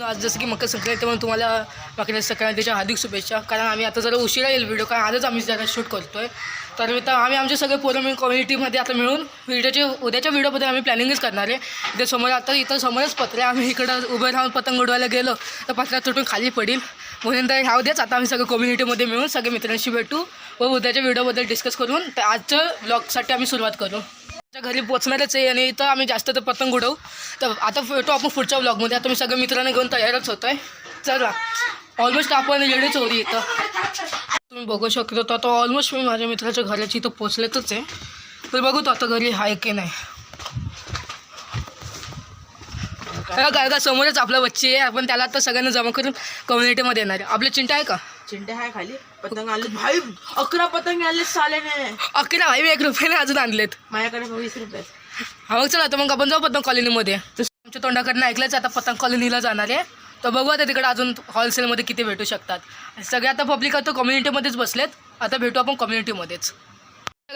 आज जसं की मकर संक्रांती म्हणून तुम्हाला मकर संक्रांतीच्या हार्दिक शुभेच्छा. कारण आम्ही आता जरा उशिरा येईल व्हिडिओ, कारण आजच आम्ही जरा शूट करतो आहे. तर इथं आम्ही आमचे सगळे पोरं मिळून कम्युनिटीमध्ये आता मिळून उद्याच्या व्हिडिओमध्ये आम्ही प्लॅनिंगच करणार आहे. इथे समोर आता इथं समोरच पत्रे, आम्ही इकडं उभं राहून पतंग उडवायला गेलो तर पत्रा तुटून खाली पडेल, म्हणून तर ह्या उद्याच आता आम्ही सगळं कम्युनिटीमध्ये मिळून सगळे मित्रांशी भेटू व उद्याच्या व्हिडिओबद्दल डिस्कस करून तर आजच्या ब्लॉगसाठी आम्ही सुरुवात करू. घरी पोचणारच आहे आणि इथं आम्ही जास्त तर पतंग उडवू. तर आता भेटू आपण पुढच्या ब्लॉगमध्ये. आता मी सगळ्या मित्रांना घेऊन तयारच होतो आहे. चला, ऑलमोस्ट आपण रेडीच होती इथं तुम्ही बघू शकतो. तर आता ऑलमोस्ट मी माझ्या मित्राच्या घराची इथं पोचलेतच आहे. तर बघू तो आता घरी आहे की नाही. काय का समोरच आपला बच्ची आहे. आपण त्याला आता सगळ्यांना जमा करून कम्युनिटीमध्ये येणार आहे. आपलं चिंटा आहे का? चिंटे आहे खाली. पतंग आणले भाई, 11 पतंग आणले सालेने. 11 भाई, मी 1 रुपयाने अजून आणलेत. माझ्याकडे 20 रुपये. हा मग चला, आता मग आपण जाऊ पतंग कॉलनीमध्ये. आमच्या तोंडाकडनं ऐकलंच आता पतंग कॉलनीला जाणार आहे. तर बघू आता तिकडे अजून होलसेलमध्ये किती भेटू शकतात. सगळे आता पब्लिक आता कम्युनिटीमध्येच बसलेत. आता भेटू आपण कम्युनिटीमध्येच.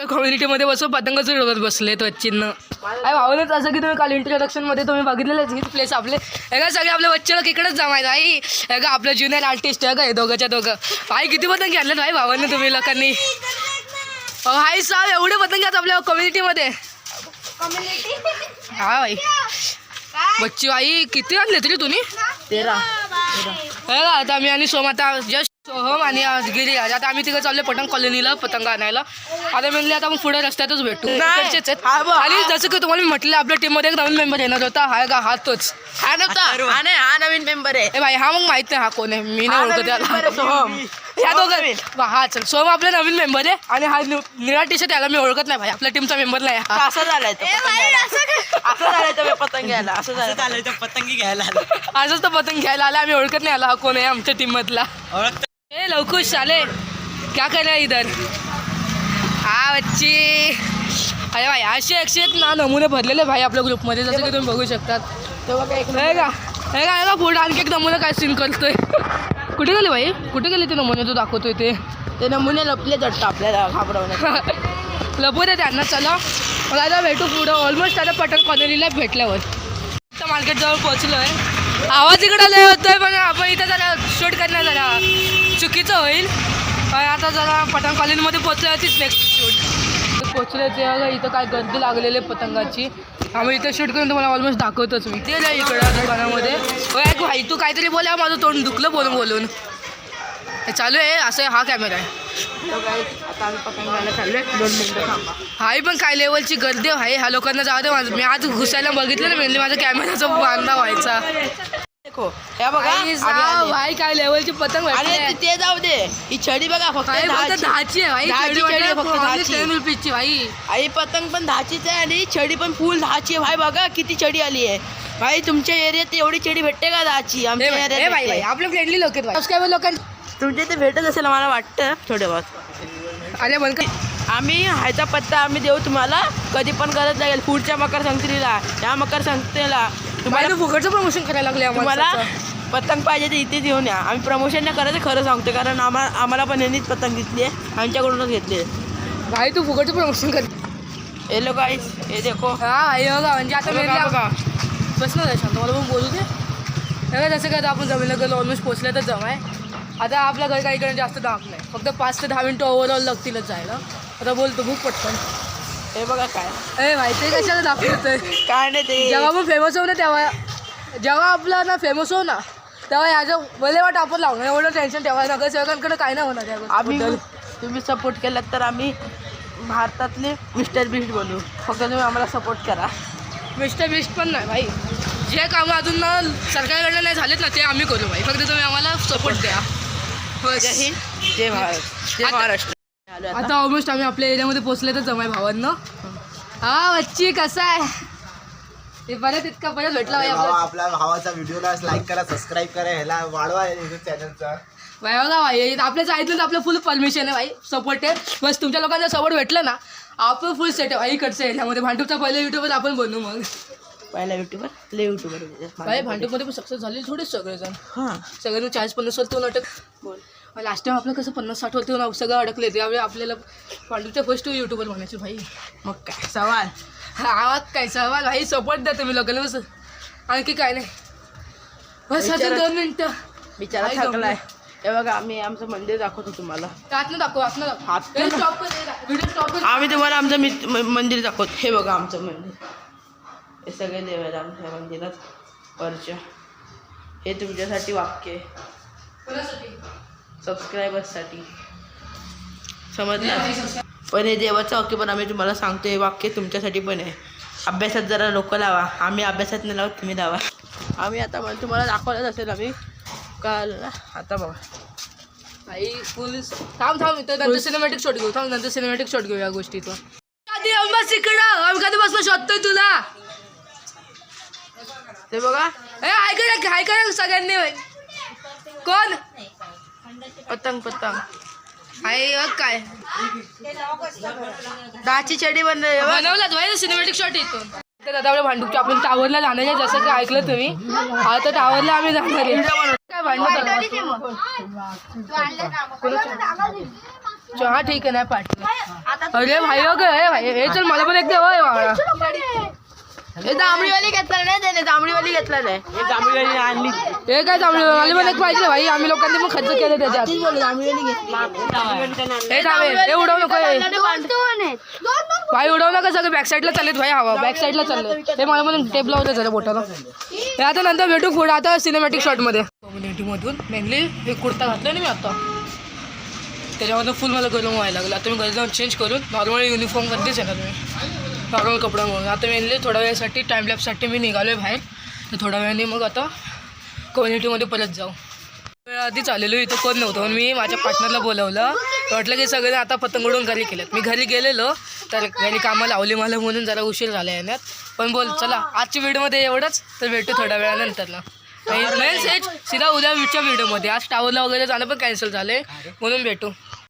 कम्युनिटीमध्ये बसू, पतंगाचं उडवत बसले तो चिन्ह. काय भावनच असं की तुम्ही काल इंट्रोडक्शनमध्ये तुम्ही बघितलेलंच ही प्लेस आपले हे का सगळे आपल्या बच्चेला इकडेच जमायचं आई. हे का आपलं ज्युनियर आर्टिस्ट आहे का हे दोघंच्या दोघं. आई किती पतंग आणलेत भाई भावांना तुम्ही लोकांनी. हाय साव, एवढे पतंग आहेत आपल्या कम्युनिटीमध्ये. हा भाई बच्ची आई किती आणले तरी तुम्ही? 13. हे का आता मी आणि सोम आता जस्ट सोहम आणि गिरी आता आम्ही तिकडे चाललो पतंग कॉलनीला पतंग आणायला. आता म्हणले आता आपण पुढे रस्त्यातच भेटू. इकडचेच आहेत. आणि जसं की तुम्हाला म्हटलं आपल्या टीममध्ये एक नवीन मेंबर येणार होता. हा का हा तोच? हा नव्हता. हा नवीन मेंबर आहे. ए भाई हा मग माहित नाही हा कोण आहे. मी नाही ओळखत त्याला. ह्या दोघं हा चल सोम आपला नवीन मेंबर आहे आणि हा निळा टी शर्ट त्याला मी ओळखत नाही भाई. आपल्या टीमचा मेंबर नाही हा. असं झालंय असं झालंय तर पतंग घ्यायला. असं झालंय तर पतंगी घ्यायला. असंच तर पतंग घ्यायला आला. आम्ही ओळखत नाही आला हा कोण आहे आमच्या टीम मधला. ए लवकुश साले क्या कर रहा है इधर? हा बच्ची. अरे भाई असे 101 ना नमुने भरलेले भाई आपल्या ग्रुपमध्ये, जसं की तुम्ही बघू शकतात. तेव्हा काय हे का पुढे आणखी एक नमुना काय सीन करतोय. कुठे गेले भाई, कुठे गेले ते नमुने तू दाखवतोय ते नमुने लपले जातात आपल्याला घाबरवण्यात. लपू दे त्यांना. चला मला आता भेटू पुढं. ऑलमोस्ट आता पटण कॉलनीला भेटल्यावर आता मार्केटजवळ पोहोचलो आहे. आवाज इकडं लय होतोय पण आपण इथं जरा शूट करणं जरा चुकीचं होईल. आता जरा पतंग कॉलनीमध्ये पोचलो तीच नेक्स्ट शूट पोचले ते. इथं काय गर्दी लागलेली आहे पतंगाची. आम्ही इथं शूट करून तुम्हाला ऑलमोस्ट दाखवतोच मी. ते नाही इकडं दुकानामध्ये. भाई तू काहीतरी बोला, माझं तोंड दुखलं बोलून बोलून. हे चालू आहे असं. हा कॅमेरा आहे. आता आम्ही पतंग घ्यायला चाललोय. 2 मिनिटं थांबा. हाय पण काय लेवलची गर्दी आहे. ह्या लोकांना जाऊ दे. माझं मी आज घुसायला बघितलं ना, म्हणजे माझ्या कॅमेराचा बांधा व्हायचा. भाई काय लेवलची पतंग ते जाऊ दे. ही छडी बघा फक्त 10ची आहे भाई. आई पतंग पण 10चीच आहे आणि छडी पण फुल 10ची आहे भाई. बघा किती छडी आली आहे भाई. तुमच्या एरियात एवढी छडी भेटते का 10ची? आमच्या एरियात आपले फ्रेंडली लोक आहेत लोकांना. तुमच्या इथे भेटत असेल मला वाटतं थोडे बहुत. अरे बंद. आम्ही ह्याचा पत्ता आम्ही देऊ तुम्हाला कधी पण गरज लागेल. पुढच्या मकर संक्रांतीला, या मकर संक्रांतीला तुम्हाला फुकटचं प्रमोशन करायला लागले. तुम्हाला पतंग पाहिजे तर इथेच येऊन या. आम्ही प्रमोशन नाही करायचं, खरं सांगतो. कारण आम्हाला पण यांनीच पतंग घेतली आहे, आमच्याकडूनच घेतली आहे. भाई तू फुकटचं प्रमोशन कर. हे लोक आहे हे देखो. हा हे बघा म्हणजे आता बघा बस ना शांत मला पण बोलू दे. बघा जसं काय आपण जमिनीला गेलो ऑलमोस्ट पोचल्या तर जमाय. आता आपल्या घरी काही इकडे जास्त दाब नाही, फक्त 5 ते 10 मिनटं ओव्हरऑल लागतीलच जायला. आता बोलतो भूक पटकन. हे बघा काय ए माहिती आहे कशाला दाखवतोय काय नाही ते. जेव्हा आपण फेमस होऊ ना तेव्हा, जेव्हा आपला ना फेमस होऊ ना तेव्हा ह्याचं भले वाट आपण लावणार. एवढं टेन्शन ठेवायला नगरसेवकांकडे काय नाही होणार त्याबद्दल. आम्ही तुम्ही सपोर्ट केलात तर आम्ही भारतातले मिस्टर बीस्ट बनू. फक्त तुम्ही आम्हाला सपोर्ट करा. मिस्टर बीस्ट पण नाही भाई. जे कामं अजून ना सरकारकडनं नाही झालेत ना ते आम्ही करू भाई. फक्त तुम्ही आम्हाला सपोर्ट द्या. जय हिंद, जय भारत, जय महाराष्ट्र. आता ऑलमोस्ट आम्ही आपल्या एरियामध्ये पोचले तर जमाय भावांना. हा बच्ची कसा आहे ते परत इतका परत भेटला भाई. आपल्या भावाचा व्हिडिओला लाईक करा, सबस्क्राईब करा, ह्याला वाढवा चॅनलचा. भाई बघा भाई आपल्या साईडनं तर आपलं फुल परमिशन आहे भाई. सपोर्ट आहे. बस तुमच्या लोकांचा सपोर्ट भेटलं ना आपण फुल सेट आहे भाई. इकडचं एरियामध्ये भांडूपचा पहिला युट्यूबर आपण बनवू. मग पहिला युट्यूबर लय युट्यूबर भाई भांडूपमध्ये पण सक्सेस झाले थोडेच सगळेजण. हां सगळ्यांना 40-50 वरती अटक बोल. लास्ट टाइम आपलं कसं 50-60 वरती सगळं अडकले. त्यावेळी आपल्याला भांडूपच्या फर्स्ट युट्यूबर म्हणायचे भाई. मग काय सवाल. आवाज काय सवाल भाई. सपोर्ट द्या तुम्ही लोकांना. बस आणखी काय नाही. बस अजून 2 मिनिटं. बिचारा आई थकलाय. हे बघा आम्ही आमचं मंदिर दाखवतो तुम्हाला. आतनं दाखव आतनं स्टॉप कर व्हिडिओ स्टॉप कर. आम्ही तुम्हाला आमचं मंदिर दाखवतो. हे बघा आमचं मंदिर. हे सगळे देव आहेत आमच्या मंदिरात वरच्या. हे तुमच्यासाठी वाक्य कोणासाठी? सबस्क्रायबर्ससाठी समजलं. पण हे देवाचं वाक्य पण आम्ही तुम्हाला सांगतो. हे वाक्य तुमच्यासाठी पण आहे. अभ्यासात जरा लोक लावा. आम्ही अभ्यासात नाही लावत, तुम्ही लावा. आम्ही आता तुम्हाला दाखवलंच असेल आम्ही कळलं ना. आता बघा आई फुल थांब इथं नंतर सिनेमॅटिक शॉट घेऊ. नंतर सिनेमॅटिक शॉट घेऊ या गोष्टीचं. आधी अंबास इकडं आम्ही कधीपासून शोधतोय तुला. ते बघा हाय करा सगळ्यांनी. कोण पतंग आई काय दहाची चडी बनवलाच भाई सिनेमॅटिक शॉट येतो. तर आता आपल्या भांडूपच्या आपण टावरला जाणार आहे. जसं काय ऐकलं तुम्ही. आता टावरला आम्ही जाणार आहे. काय भांडू हा ठीक आहे नाही पाठलं. अरे भाई भाई हे चल मला पण एकदा होय वाळा. हे जांभळीवाली घेतला नाही. त्याने जांभळीवाली घेतला नाही. हे जांभळीवाली आणली. हे काय चांगली मला पण एक पाहिजे भाई. आम्ही लोकांनी पण खर्च केले त्याच्यात. जांभळीवाली घेतली. हे थांबे हे उडवू नको भाई उडवू नका. सगळं बॅक साईडला चाललेत भाई. हवा बॅक साईडला चालले. हे मला पण टेप लावलं झालं बोटाला. हे आता नंतर भेटू पुढे. आता सिनेमॅटिक शॉटमध्ये कम्युनिटीमधून मेनली हे कुर्ता घातला ना मी आता. त्याच्यामध्ये फुल मला गरम व्हायला लागलं. आता मी घरी जाऊन चेंज करून नॉर्मल युनिफॉर्ममध्येच आहे ना तुम्ही नॉर्मल कपडा म्हणून. आता मेनली थोड्या वेळासाठी टाईमलॅपसाठी मी निघालो आहे बाहेर. तर थोड्या वेळाने मग आता कम्युनिटीमध्ये परत जाऊ. वेळ आधी चाललेलो इथं कोण नव्हतं. पण मी माझ्या पार्टनरला बोलवलं. वाटलं की सगळे आता पतंग उडवून घरी केलेत. मी घरी गेलेलो तर घरी कामं लावली मला म्हणून जरा उशीर झाला येण्यात. पण बोल चला आजच्या व्हिडिओमध्ये एवढंच. तर भेटू थोड्या वेळानंतरला. नाही सीधा उद्याच्या व्हिडिओमध्ये. आज टावरला वगैरे जाणं पण कॅन्सल झालं म्हणून भेटू.